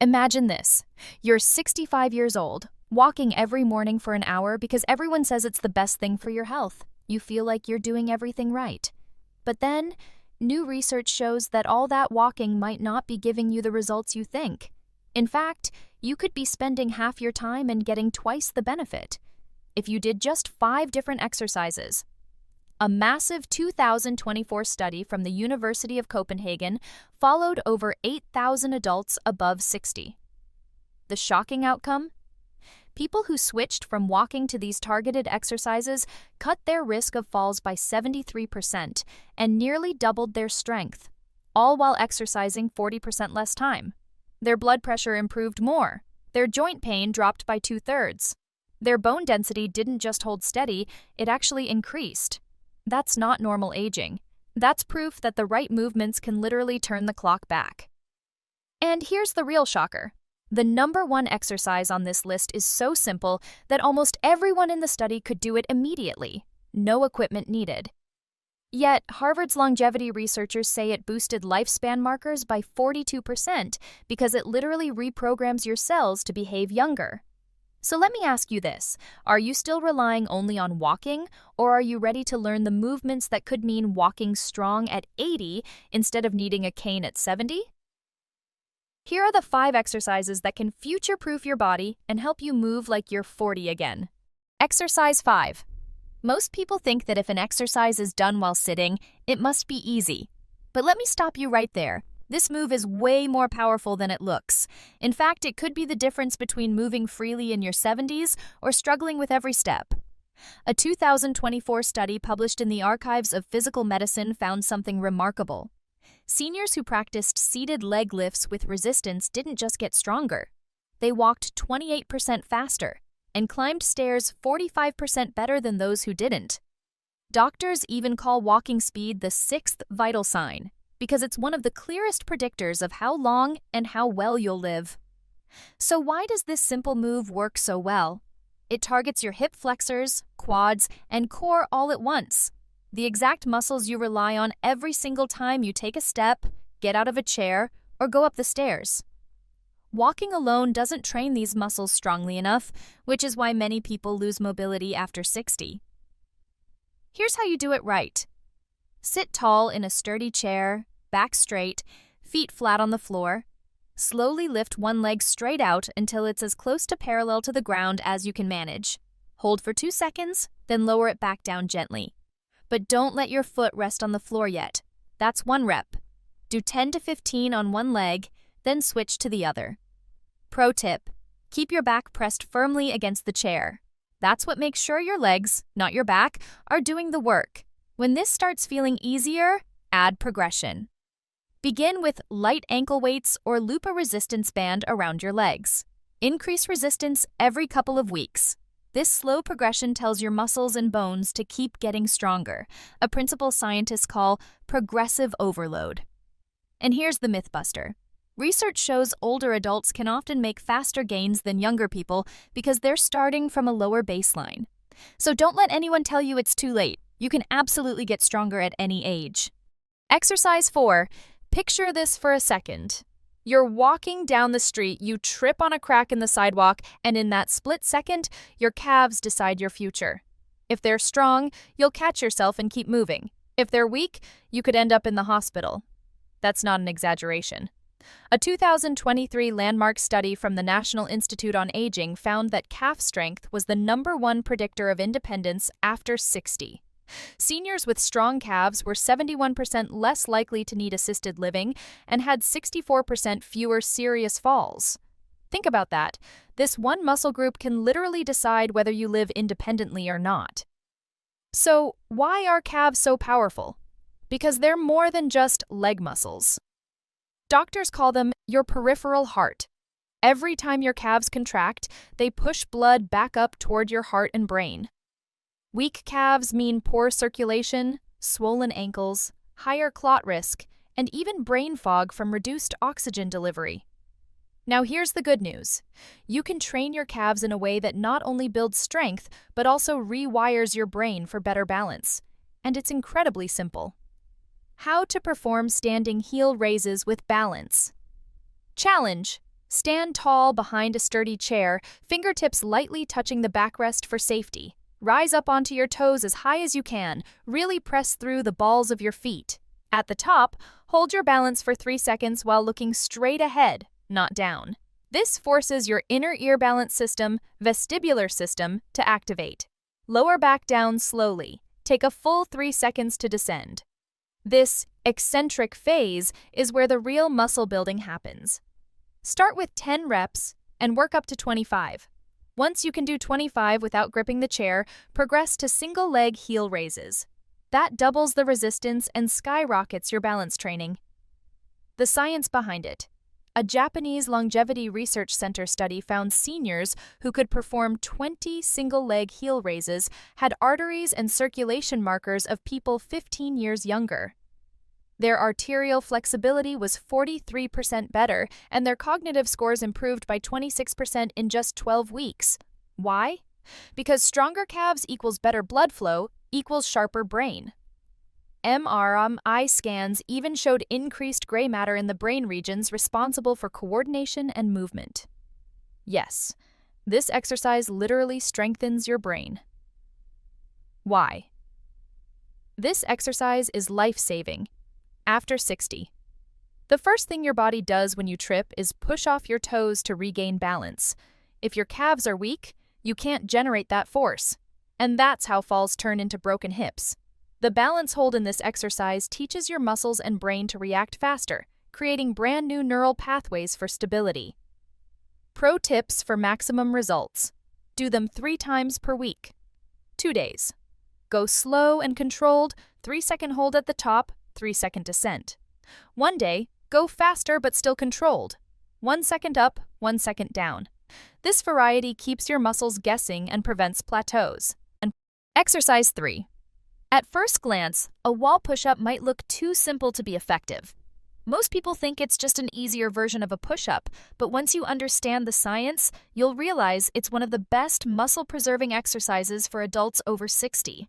Imagine this. You're 65 years old, walking every morning for an hour because everyone says it's the best thing for your health. You feel like you're doing everything right. But then, new research shows that all that walking might not be giving you the results you think. In fact, you could be spending half your time and getting twice the benefit if you did just 5 different exercises. A massive 2024 study from the University of Copenhagen followed over 8,000 adults above 60. The shocking outcome? People who switched from walking to these targeted exercises cut their risk of falls by 73% and nearly doubled their strength, all while exercising 40% less time. Their blood pressure improved more. Their joint pain dropped by 2/3. Their bone density didn't just hold steady, it actually increased. That's not normal aging. That's proof that the right movements can literally turn the clock back. And here's the real shocker. The number one exercise on this list is so simple that almost everyone in the study could do it immediately. No equipment needed. Yet, Harvard's longevity researchers say it boosted lifespan markers by 42% because it literally reprograms your cells to behave younger. So let me ask you this. Are you still relying only on walking, or are you ready to learn the movements that could mean walking strong at 80 instead of needing a cane at 70? Here are the 5 exercises that can future-proof your body and help you move like you're 40 again. Exercise 5. Most people think that if an exercise is done while sitting, it must be easy. But let me stop you right there. This move is way more powerful than it looks. In fact, it could be the difference between moving freely in your 70s or struggling with every step. A 2024 study published in the Archives of Physical Medicine found something remarkable. Seniors who practiced seated leg lifts with resistance didn't just get stronger. They walked 28% faster and climbed stairs 45% better than those who didn't. Doctors even call walking speed the 6th vital sign, because it's one of the clearest predictors of how long and how well you'll live. So why does this simple move work so well? It targets your hip flexors, quads, and core all at once, the exact muscles you rely on every single time you take a step, get out of a chair, or go up the stairs. Walking alone doesn't train these muscles strongly enough, which is why many people lose mobility after 60. Here's how you do it right. Sit tall in a sturdy chair, back straight, feet flat on the floor. Slowly lift one leg straight out until it's as close to parallel to the ground as you can manage. Hold for 2 seconds, then lower it back down gently. But don't let your foot rest on the floor yet. That's 1 rep. Do 10 to 15 on one leg, then switch to the other. Pro tip: keep your back pressed firmly against the chair. That's what makes sure your legs, not your back, are doing the work. When this starts feeling easier, add progression. Begin with light ankle weights or loop a resistance band around your legs. Increase resistance every couple of weeks. This slow progression tells your muscles and bones to keep getting stronger, a principle scientists call progressive overload. And here's the mythbuster. Research shows older adults can often make faster gains than younger people because they're starting from a lower baseline. So don't let anyone tell you it's too late. You can absolutely get stronger at any age. Exercise 4. Picture this for a second. You're walking down the street, you trip on a crack in the sidewalk, and in that split second, your calves decide your future. If they're strong, you'll catch yourself and keep moving. If they're weak, you could end up in the hospital. That's not an exaggeration. A 2023 landmark study from the National Institute on Aging found that calf strength was the #1 predictor of independence after 60. Seniors with strong calves were 71% less likely to need assisted living and had 64% fewer serious falls. Think about that. This one muscle group can literally decide whether you live independently or not. So, why are calves so powerful? Because they're more than just leg muscles. Doctors call them your peripheral heart. Every time your calves contract, they push blood back up toward your heart and brain. Weak calves mean poor circulation, swollen ankles, higher clot risk, and even brain fog from reduced oxygen delivery. Now here's the good news. You can train your calves in a way that not only builds strength, but also rewires your brain for better balance. And it's incredibly simple. How to perform standing heel raises with balance. Challenge: Stand tall behind a sturdy chair, fingertips lightly touching the backrest for safety. Rise up onto your toes as high as you can. Really press through the balls of your feet. At the top, hold your balance for 3 seconds while looking straight ahead, not down. This forces your inner ear balance system, vestibular system, to activate. Lower back down slowly. Take a full 3 seconds to descend. This eccentric phase is where the real muscle building happens. Start with 10 reps and work up to 25. Once you can do 25 without gripping the chair, progress to single leg heel raises. That doubles the resistance and skyrockets your balance training. The science behind it. A Japanese longevity research center study found seniors who could perform 20 single leg heel raises had arteries and circulation markers of people 15 years younger. Their arterial flexibility was 43% better, and their cognitive scores improved by 26% in just 12 weeks. Why? Because stronger calves equals better blood flow equals sharper brain. MRI scans even showed increased gray matter in the brain regions responsible for coordination and movement. Yes, this exercise literally strengthens your brain. Why? This exercise is life-saving. After 60. The first thing your body does when you trip is push off your toes to regain balance. If your calves are weak, you can't generate that force. And that's how falls turn into broken hips. The balance hold in this exercise teaches your muscles and brain to react faster, creating brand new neural pathways for stability. Pro tips for maximum results. Do them 3 times per week. 2 days. Go slow and controlled, 3-second hold at the top, 3-second descent. 1 day, go faster but still controlled. 1 second up, 1 second down. This variety keeps your muscles guessing and prevents plateaus. And Exercise 3. At first glance, a wall push-up might look too simple to be effective. Most people think it's just an easier version of a push-up, but once you understand the science, you'll realize it's one of the best muscle-preserving exercises for adults over 60.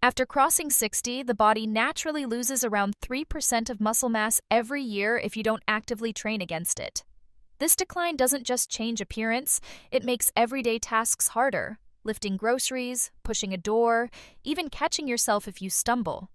After crossing 60, the body naturally loses around 3% of muscle mass every year if you don't actively train against it. This decline doesn't just change appearance, it makes everyday tasks harder, lifting groceries, pushing a door, even catching yourself if you stumble.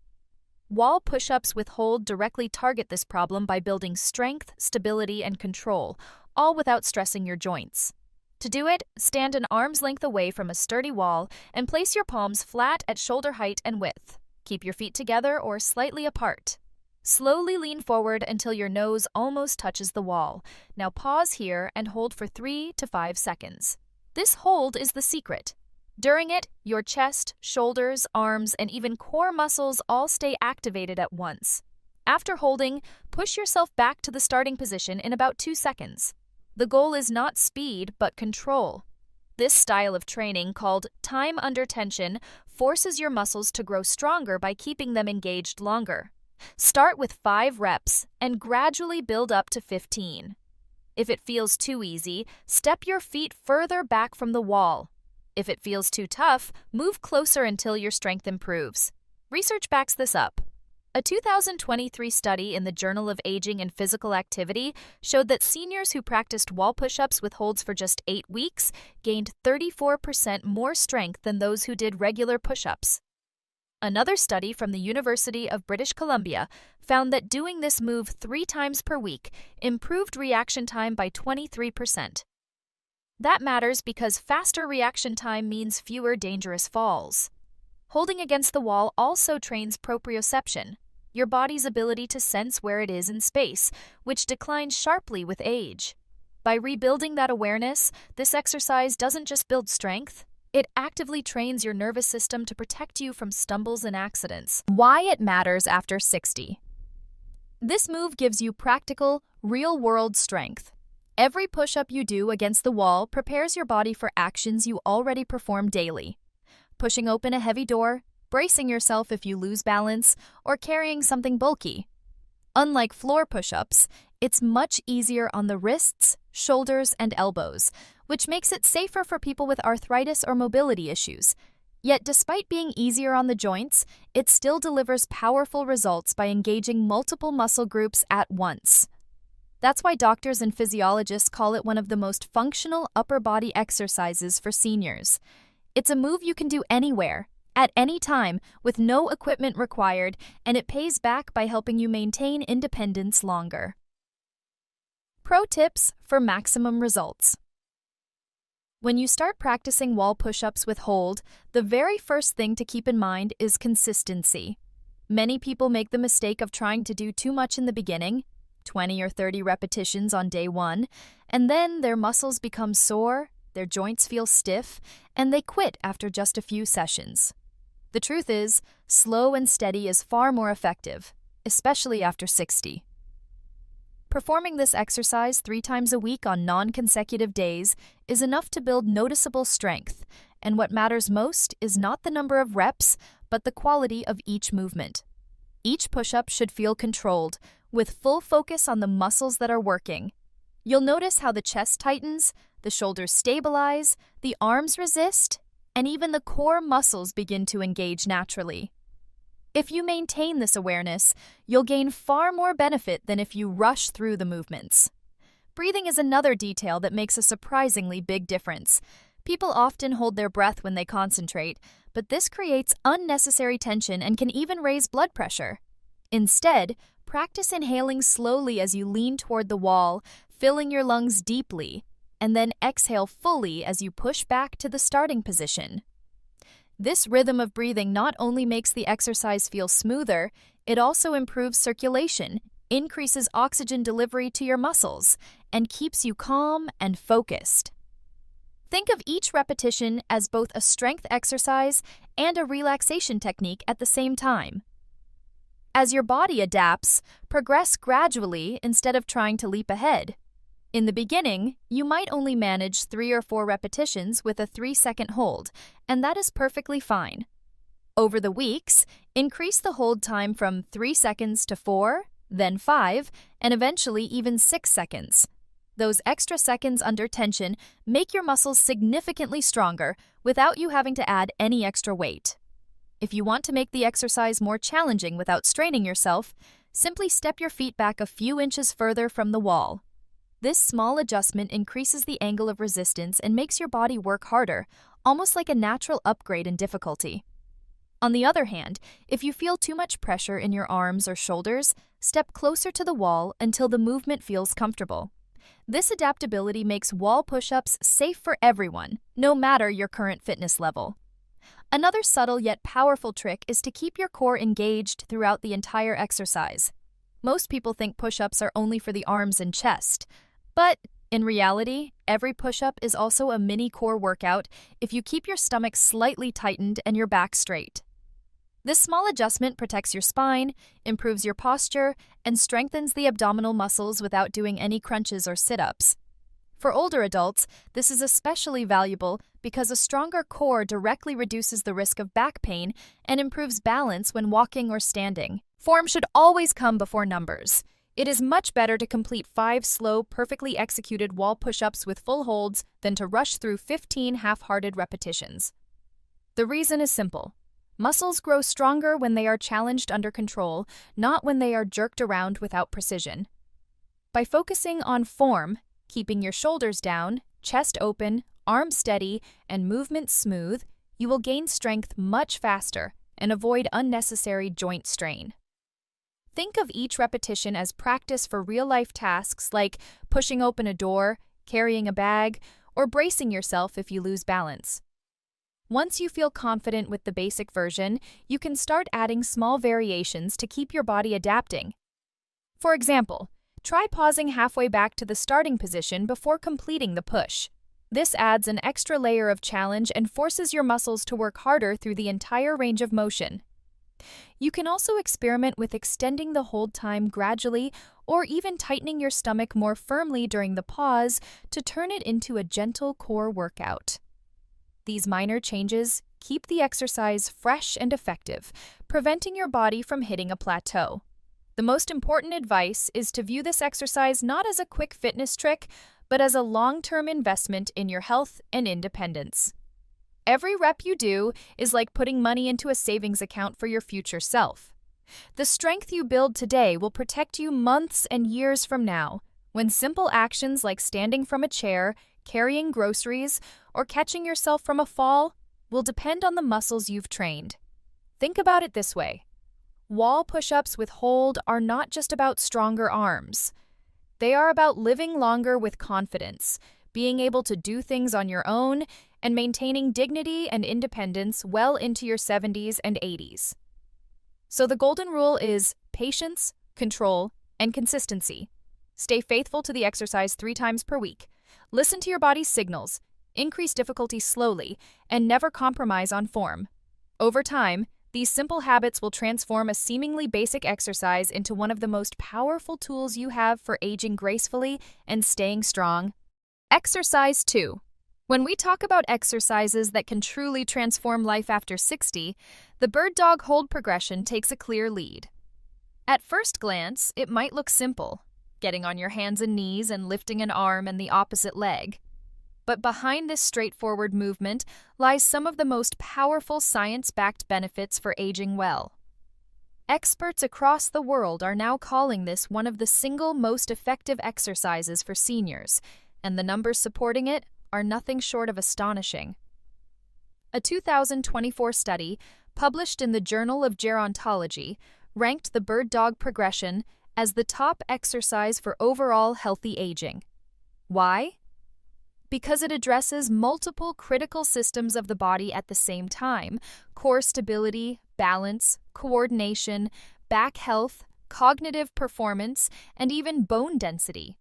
Wall push-ups with hold directly target this problem by building strength, stability, and control, all without stressing your joints. To do it, stand an arm's length away from a sturdy wall and place your palms flat at shoulder height and width. Keep your feet together or slightly apart. Slowly lean forward until your nose almost touches the wall. Now pause here and hold for 3 to 5 seconds. This hold is the secret. During it, your chest, shoulders, arms, and even core muscles all stay activated at once. After holding, push yourself back to the starting position in about 2 seconds. The goal is not speed, but control. This style of training, called time under tension, forces your muscles to grow stronger by keeping them engaged longer. Start with 5 reps and gradually build up to 15. If it feels too easy, step your feet further back from the wall. If it feels too tough, move closer until your strength improves. Research backs this up. A 2023 study in the Journal of Aging and Physical Activity showed that seniors who practiced wall push-ups with holds for just 8 weeks gained 34% more strength than those who did regular push-ups. Another study from the University of British Columbia found that doing this move 3 times per week improved reaction time by 23%. That matters because faster reaction time means fewer dangerous falls. Holding against the wall also trains proprioception, your body's ability to sense where it is in space, which declines sharply with age. By rebuilding that awareness, this exercise doesn't just build strength, it actively trains your nervous system to protect you from stumbles and accidents. Why it matters after 60. This move gives you practical, real-world strength. Every push-up you do against the wall prepares your body for actions you already perform daily. Pushing open a heavy door, bracing yourself if you lose balance, or carrying something bulky. Unlike floor push-ups, it's much easier on the wrists, shoulders, and elbows, which makes it safer for people with arthritis or mobility issues. Yet despite being easier on the joints, it still delivers powerful results by engaging multiple muscle groups at once. That's why doctors and physiologists call it one of the most functional upper body exercises for seniors. It's a move you can do anywhere, at any time, with no equipment required, and it pays back by helping you maintain independence longer. Pro tips for maximum results. When you start practicing wall push-ups with hold, the very first thing to keep in mind is consistency. Many people make the mistake of trying to do too much in the beginning, 20 or 30 repetitions on day one, and then their muscles become sore, their joints feel stiff, and they quit after just a few sessions. The truth is, slow and steady is far more effective, especially after 60. Performing this exercise 3 times a week on non-consecutive days is enough to build noticeable strength, and what matters most is not the number of reps, but the quality of each movement. Each push-up should feel controlled, with full focus on the muscles that are working. You'll notice how the chest tightens, the shoulders stabilize, the arms resist, and even the core muscles begin to engage naturally. If you maintain this awareness, you'll gain far more benefit than if you rush through the movements. Breathing is another detail that makes a surprisingly big difference. People often hold their breath when they concentrate, but this creates unnecessary tension and can even raise blood pressure. Instead, practice inhaling slowly as you lean toward the wall, filling your lungs deeply, and then exhale fully as you push back to the starting position. This rhythm of breathing not only makes the exercise feel smoother, it also improves circulation, increases oxygen delivery to your muscles, and keeps you calm and focused. Think of each repetition as both a strength exercise and a relaxation technique at the same time. As your body adapts, progress gradually instead of trying to leap ahead. In the beginning, you might only manage 3 or 4 repetitions with a 3-second hold, and that is perfectly fine. Over the weeks, increase the hold time from 3 seconds to 4, then 5, and eventually even 6 seconds. Those extra seconds under tension make your muscles significantly stronger without you having to add any extra weight. If you want to make the exercise more challenging without straining yourself, simply step your feet back a few inches further from the wall. This small adjustment increases the angle of resistance and makes your body work harder, almost like a natural upgrade in difficulty. On the other hand, if you feel too much pressure in your arms or shoulders, step closer to the wall until the movement feels comfortable. This adaptability makes wall push-ups safe for everyone, no matter your current fitness level. Another subtle yet powerful trick is to keep your core engaged throughout the entire exercise. Most people think push-ups are only for the arms and chest, but in reality, every push-up is also a mini core workout if you keep your stomach slightly tightened and your back straight. This small adjustment protects your spine, improves your posture, and strengthens the abdominal muscles without doing any crunches or sit-ups. For older adults, this is especially valuable because a stronger core directly reduces the risk of back pain and improves balance when walking or standing. Form should always come before numbers. It is much better to complete 5 slow, perfectly executed wall push-ups with full holds than to rush through 15 half-hearted repetitions. The reason is simple. Muscles grow stronger when they are challenged under control, not when they are jerked around without precision. By focusing on form, keeping your shoulders down, chest open, arms steady, and movement smooth, you will gain strength much faster and avoid unnecessary joint strain. Think of each repetition as practice for real-life tasks like pushing open a door, carrying a bag, or bracing yourself if you lose balance. Once you feel confident with the basic version, you can start adding small variations to keep your body adapting. For example, try pausing halfway back to the starting position before completing the push. This adds an extra layer of challenge and forces your muscles to work harder through the entire range of motion. You can also experiment with extending the hold time gradually or even tightening your stomach more firmly during the pause to turn it into a gentle core workout. These minor changes keep the exercise fresh and effective, preventing your body from hitting a plateau. The most important advice is to view this exercise not as a quick fitness trick, but as a long-term investment in your health and independence. Every rep you do is like putting money into a savings account for your future self. The strength you build today will protect you months and years from now, when simple actions like standing from a chair, carrying groceries, or catching yourself from a fall will depend on the muscles you've trained. Think about it this way. Wall push-ups with hold are not just about stronger arms. They are about living longer with confidence, being able to do things on your own, and maintaining dignity and independence well into your 70s and 80s. So the golden rule is patience, control, and consistency. Stay faithful to the exercise 3 times per week. Listen to your body's signals, increase difficulty slowly, and never compromise on form. Over time, these simple habits will transform a seemingly basic exercise into one of the most powerful tools you have for aging gracefully and staying strong. Exercise 2. When we talk about exercises that can truly transform life after 60, the bird dog hold progression takes a clear lead. At first glance, it might look simple, getting on your hands and knees and lifting an arm and the opposite leg. But behind this straightforward movement lies some of the most powerful science-backed benefits for aging well. Experts across the world are now calling this one of the single most effective exercises for seniors, and the numbers supporting it are nothing short of astonishing. A 2024 study, published in the Journal of Gerontology, ranked the bird dog progression as the top exercise for overall healthy aging. Why? Because it addresses multiple critical systems of the body at the same time: core stability, balance, coordination, back health, cognitive performance, and even bone density.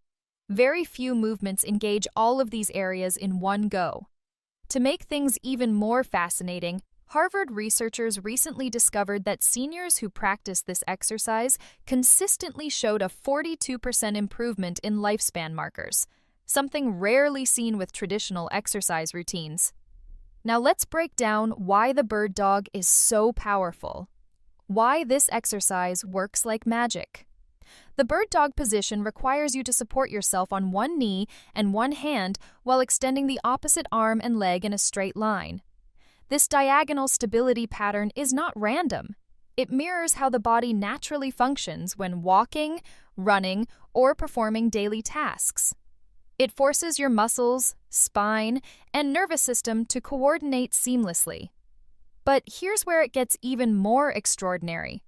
Very few movements engage all of these areas in one go. To make things even more fascinating, Harvard researchers recently discovered that seniors who practice this exercise consistently showed a 42% improvement in lifespan markers, something rarely seen with traditional exercise routines. Now let's break down why the bird dog is so powerful. Why this exercise works like magic. The bird dog position requires you to support yourself on one knee and one hand while extending the opposite arm and leg in a straight line. This diagonal stability pattern is not random. It mirrors how the body naturally functions when walking, running, or performing daily tasks. It forces your muscles, spine, and nervous system to coordinate seamlessly. But here's where it gets even more extraordinary.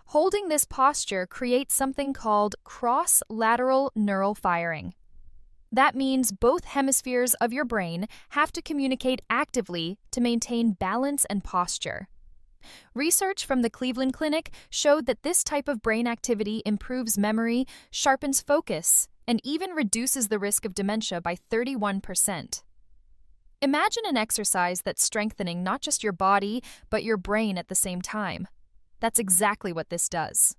Holding this posture creates something called cross-lateral neural firing. That means both hemispheres of your brain have to communicate actively to maintain balance and posture. Research from the Cleveland Clinic showed that this type of brain activity improves memory, sharpens focus, and even reduces the risk of dementia by 31%. Imagine an exercise that's strengthening not just your body, but your brain at the same time. That's exactly what this does.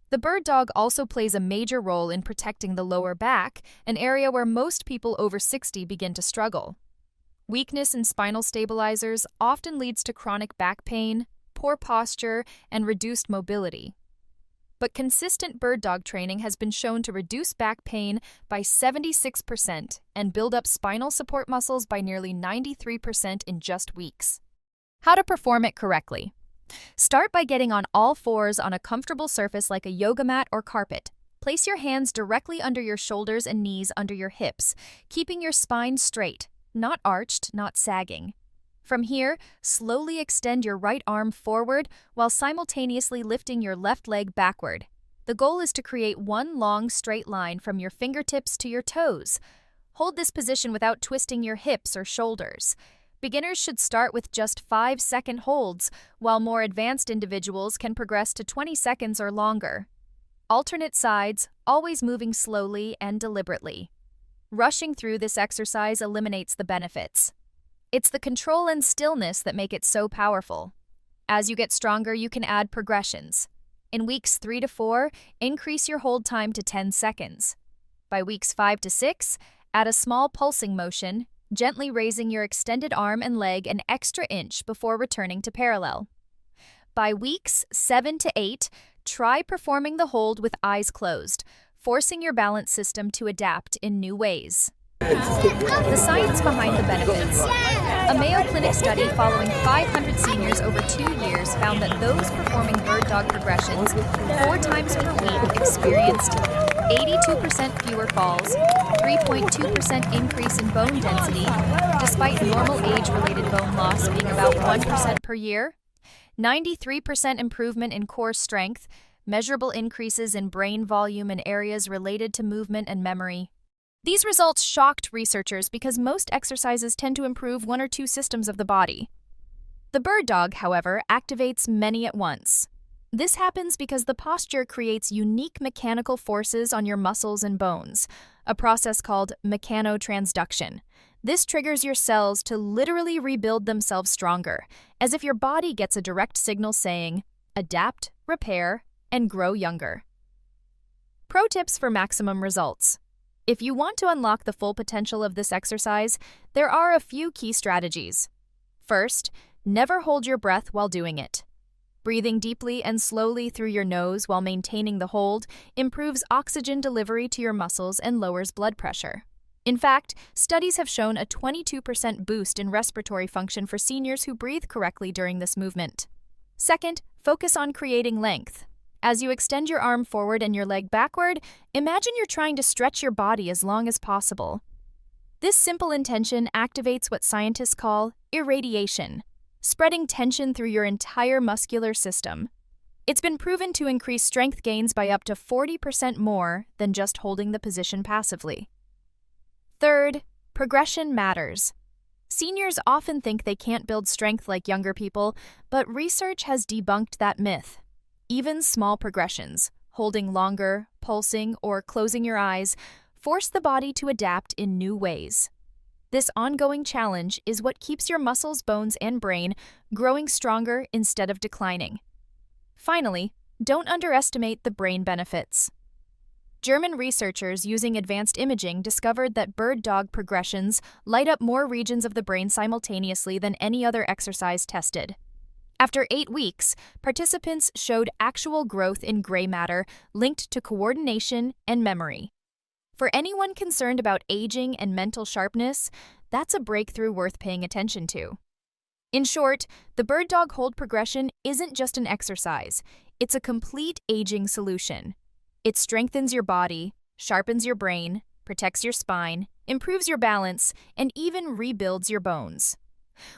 The bird dog also plays a major role in protecting the lower back, an area where most people over 60 begin to struggle. Weakness in spinal stabilizers often leads to chronic back pain, poor posture, and reduced mobility. But consistent bird dog training has been shown to reduce back pain by 76% and build up spinal support muscles by nearly 93% in just weeks. How to perform it correctly. Start by getting on all fours on a comfortable surface like a yoga mat or carpet. Place your hands directly under your shoulders and knees under your hips, keeping your spine straight, not arched, not sagging. From here, slowly extend your right arm forward while simultaneously lifting your left leg backward. The goal is to create one long straight line from your fingertips to your toes. Hold this position without twisting your hips or shoulders. Beginners should start with just 5-second holds, while more advanced individuals can progress to 20 seconds or longer. Alternate sides, always moving slowly and deliberately. Rushing through this exercise eliminates the benefits. It's the control and stillness that make it so powerful. As you get stronger, you can add progressions. In weeks 3 to 4, increase your hold time to 10 seconds. By weeks 5 to 6, add a small pulsing motion, gently raising your extended arm and leg an extra inch before returning to parallel. By weeks 7 to 8, try performing the hold with eyes closed, forcing your balance system to adapt in new ways. The science behind the benefits. A Mayo Clinic study following 500 seniors over 2 years found that those performing bird dog progressions 4 times per week experienced 82% fewer falls, 3.2% increase in bone density, despite normal age-related bone loss being about 1% per year, 93% improvement in core strength, measurable increases in brain volume in areas related to movement and memory. These results shocked researchers because most exercises tend to improve one or two systems of the body. The bird dog, however, activates many at once. This happens because the posture creates unique mechanical forces on your muscles and bones, a process called mechanotransduction. This triggers your cells to literally rebuild themselves stronger, as if your body gets a direct signal saying, adapt, repair, and grow younger. Pro tips for maximum results. If you want to unlock the full potential of this exercise, there are a few key strategies. First, never hold your breath while doing it. Breathing deeply and slowly through your nose while maintaining the hold improves oxygen delivery to your muscles and lowers blood pressure. In fact, studies have shown a 22% boost in respiratory function for seniors who breathe correctly during this movement. Second, focus on creating length. As you extend your arm forward and your leg backward, imagine you're trying to stretch your body as long as possible. This simple intention activates what scientists call irradiation, spreading tension through your entire muscular system. It's been proven to increase strength gains by up to 40% more than just holding the position passively. Third, progression matters. Seniors often think they can't build strength like younger people, but research has debunked that myth. Even small progressions, holding longer, pulsing, or closing your eyes, force the body to adapt in new ways. This ongoing challenge is what keeps your muscles, bones, and brain growing stronger instead of declining. Finally, don't underestimate the brain benefits. German researchers using advanced imaging discovered that bird dog progressions light up more regions of the brain simultaneously than any other exercise tested. After 8 weeks, participants showed actual growth in gray matter linked to coordination and memory. For anyone concerned about aging and mental sharpness, that's a breakthrough worth paying attention to. In short, the bird dog hold progression isn't just an exercise, it's a complete aging solution. It strengthens your body, sharpens your brain, protects your spine, improves your balance, and even rebuilds your bones.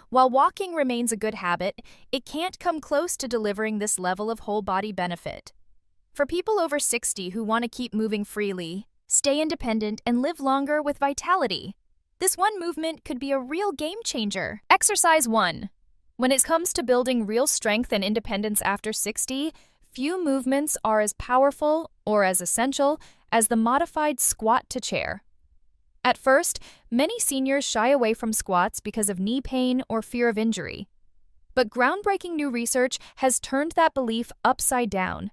While walking remains a good habit, it can't come close to delivering this level of whole body benefit. For people over 60 who want to keep moving freely, stay independent, and live longer with vitality, this one movement could be a real game changer. Exercise 1. When it comes to building real strength and independence after 60, few movements are as powerful or as essential as the modified squat to chair. At first, many seniors shy away from squats because of knee pain or fear of injury. But groundbreaking new research has turned that belief upside down.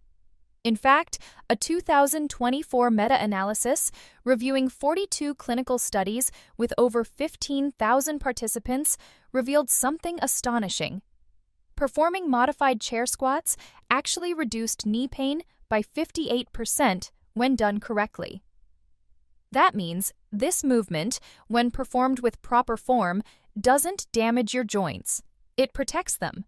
In fact, a 2024 meta-analysis reviewing 42 clinical studies with over 15,000 participants revealed something astonishing. Performing modified chair squats actually reduced knee pain by 58% when done correctly. That means this movement, when performed with proper form, doesn't damage your joints. It protects them.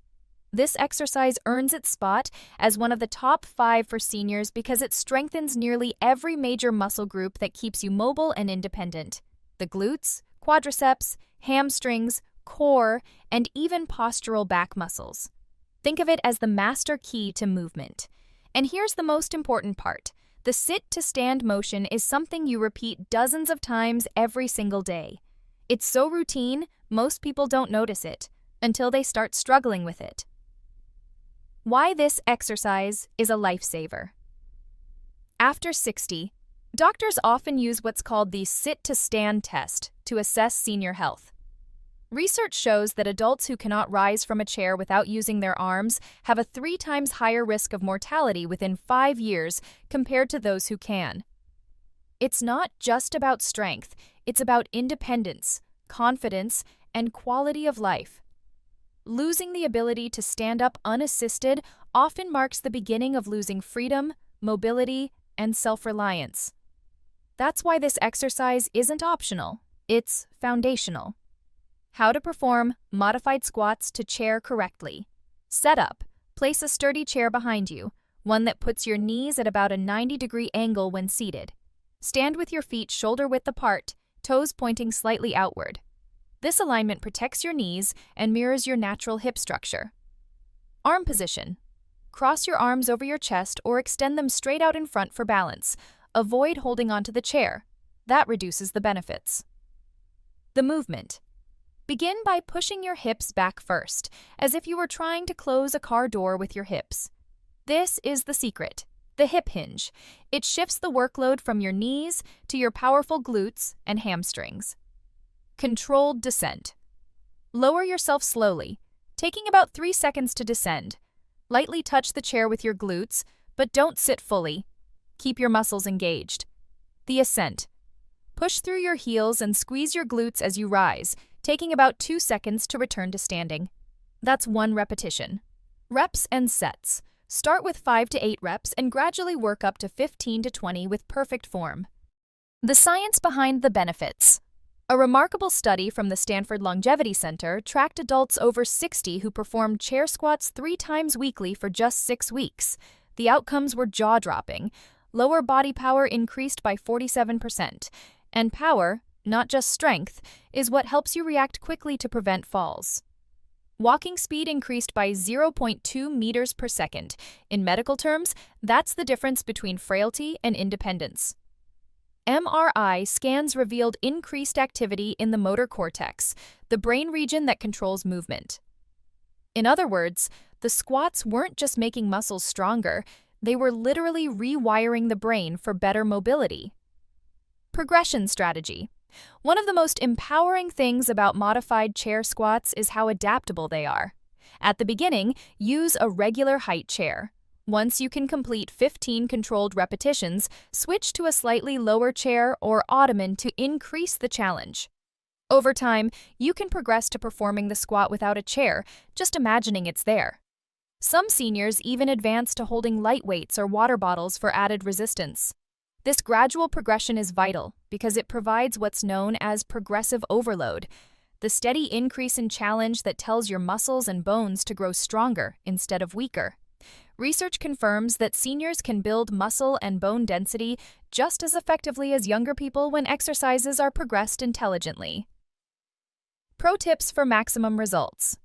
This exercise earns its spot as one of the top 5 for seniors because it strengthens nearly every major muscle group that keeps you mobile and independent: the glutes, quadriceps, hamstrings, core, and even postural back muscles. Think of it as the master key to movement. And here's the most important part. The sit-to-stand motion is something you repeat dozens of times every single day. It's so routine, most people don't notice it until they start struggling with it. Why this exercise is a lifesaver. After 60, doctors often use what's called the sit-to-stand test to assess senior health. Research shows that adults who cannot rise from a chair without using their arms have a 3 times higher risk of mortality within 5 years compared to those who can. It's not just about strength, it's about independence, confidence, and quality of life. Losing the ability to stand up unassisted often marks the beginning of losing freedom, mobility, and self-reliance. That's why this exercise isn't optional, it's foundational. How to perform modified squats to chair correctly. Setup. Place a sturdy chair behind you, one that puts your knees at about a 90-degree angle when seated. Stand with your feet shoulder-width apart, toes pointing slightly outward. This alignment protects your knees and mirrors your natural hip structure. Arm position. Cross your arms over your chest or extend them straight out in front for balance. Avoid holding onto the chair. That reduces the benefits. The movement. Begin by pushing your hips back first, as if you were trying to close a car door with your hips. This is the secret, the hip hinge. It shifts the workload from your knees to your powerful glutes and hamstrings. Controlled descent. Lower yourself slowly, taking about 3 seconds to descend. Lightly touch the chair with your glutes, but don't sit fully. Keep your muscles engaged. The ascent. Push through your heels and squeeze your glutes as you rise, taking about 2 seconds to return to standing. That's 1 repetition. Reps and sets. Start with 5 to 8 reps and gradually work up to 15 to 20 with perfect form. The science behind the benefits. A remarkable study from the Stanford Longevity Center tracked adults over 60 who performed chair squats 3 times weekly for just 6 weeks. The outcomes were jaw-dropping. Lower body power increased by 47%. And power, not just strength, is what helps you react quickly to prevent falls. Walking speed increased by 0.2 meters per second. In medical terms, that's the difference between frailty and independence. MRI scans revealed increased activity in the motor cortex, the brain region that controls movement. In other words, the squats weren't just making muscles stronger, they were literally rewiring the brain for better mobility. Progression strategy. One of the most empowering things about modified chair squats is how adaptable they are. At the beginning, use a regular height chair. Once you can complete 15 controlled repetitions, switch to a slightly lower chair or ottoman to increase the challenge. Over time, you can progress to performing the squat without a chair, just imagining it's there. Some seniors even advance to holding light weights or water bottles for added resistance. This gradual progression is vital because it provides what's known as progressive overload, the steady increase in challenge that tells your muscles and bones to grow stronger instead of weaker. Research confirms that seniors can build muscle and bone density just as effectively as younger people when exercises are progressed intelligently. Pro tips for maximum results.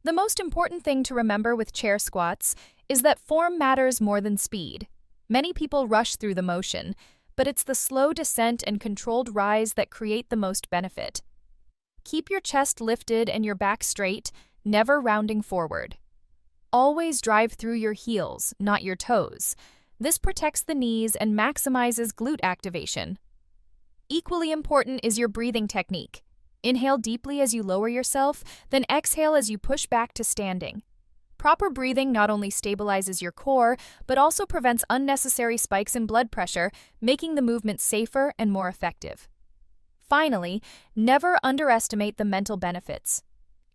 The most important thing to remember with chair squats is that form matters more than speed. Many people rush through the motion, but it's the slow descent and controlled rise that create the most benefit. Keep your chest lifted and your back straight, never rounding forward. Always drive through your heels, not your toes. This protects the knees and maximizes glute activation. Equally important is your breathing technique. Inhale deeply as you lower yourself, then exhale as you push back to standing. Proper breathing not only stabilizes your core, but also prevents unnecessary spikes in blood pressure, making the movement safer and more effective. Finally, never underestimate the mental benefits.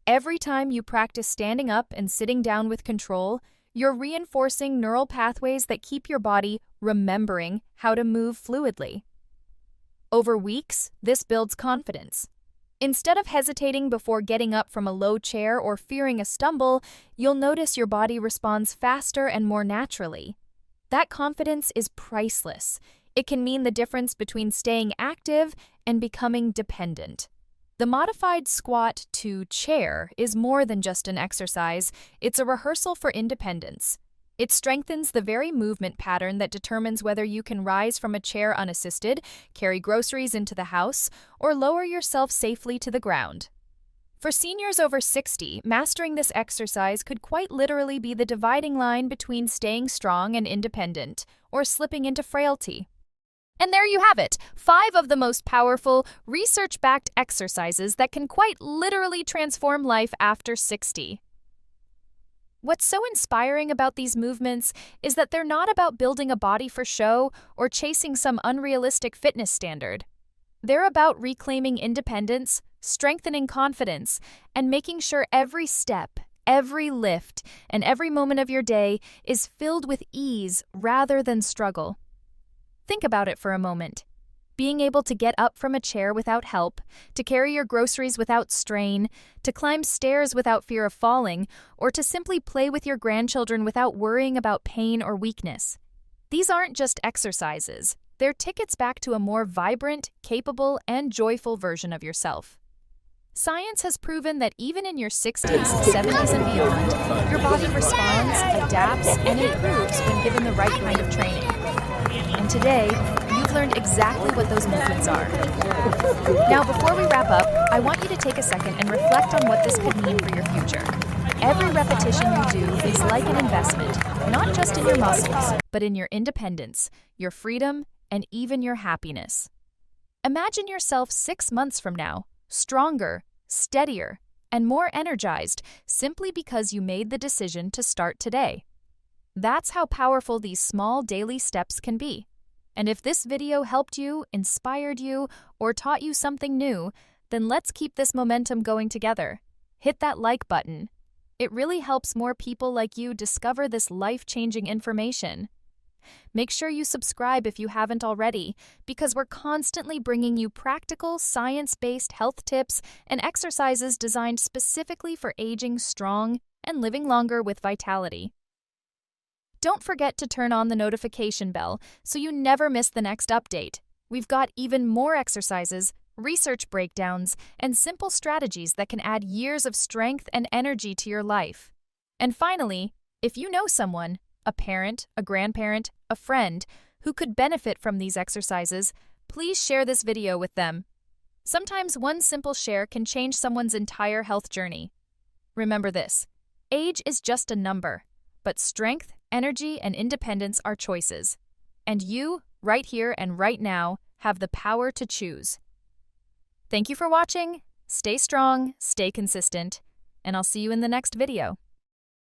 Every time you practice standing up and sitting down with control, you're reinforcing neural pathways that keep your body remembering how to move fluidly. Over weeks, this builds confidence. Instead of hesitating before getting up from a low chair or fearing a stumble, you'll notice your body responds faster and more naturally. That confidence is priceless. It can mean the difference between staying active and becoming dependent. The modified squat to chair is more than just an exercise, it's a rehearsal for independence. It strengthens the very movement pattern that determines whether you can rise from a chair unassisted, carry groceries into the house, or lower yourself safely to the ground. For seniors over 60, mastering this exercise could quite literally be the dividing line between staying strong and independent, or slipping into frailty. And there you have it, 5 of the most powerful, research-backed exercises that can quite literally transform life after 60. What's so inspiring about these movements is that they're not about building a body for show or chasing some unrealistic fitness standard. They're about reclaiming independence, strengthening confidence, and making sure every step, every lift, and every moment of your day is filled with ease rather than struggle. Think about it for a moment. Being able to get up from a chair without help, to carry your groceries without strain, to climb stairs without fear of falling, or to simply play with your grandchildren without worrying about pain or weakness. These aren't just exercises. They're tickets back to a more vibrant, capable, and joyful version of yourself. Science has proven that even in your 60s, 70s, and beyond, your body responds, adapts, and improves when given the right kind of training. And today, you've learned exactly what those movements are. Now, before we wrap up, I want you to take a second and reflect on what this could mean for your future. Every repetition you do is like an investment, not just in your muscles, but in your independence, your freedom, and even your happiness. Imagine yourself 6 months from now, stronger, steadier, and more energized simply because you made the decision to start today. That's how powerful these small daily steps can be. And if this video helped you, inspired you, or taught you something new, then let's keep this momentum going together. Hit that like button. It really helps more people like you discover this life-changing information. Make sure you subscribe if you haven't already, because we're constantly bringing you practical, science-based health tips and exercises designed specifically for aging strong and living longer with vitality. Don't forget to turn on the notification bell so you never miss the next update. We've got even more exercises, research breakdowns, and simple strategies that can add years of strength and energy to your life. And finally, if you know someone, a parent, a grandparent, a friend, who could benefit from these exercises, please share this video with them. Sometimes one simple share can change someone's entire health journey. Remember this: age is just a number, but strength, energy, and independence are choices. And you, right here and right now, have the power to choose. Thank you for watching. Stay strong, stay consistent, and I'll see you in the next video.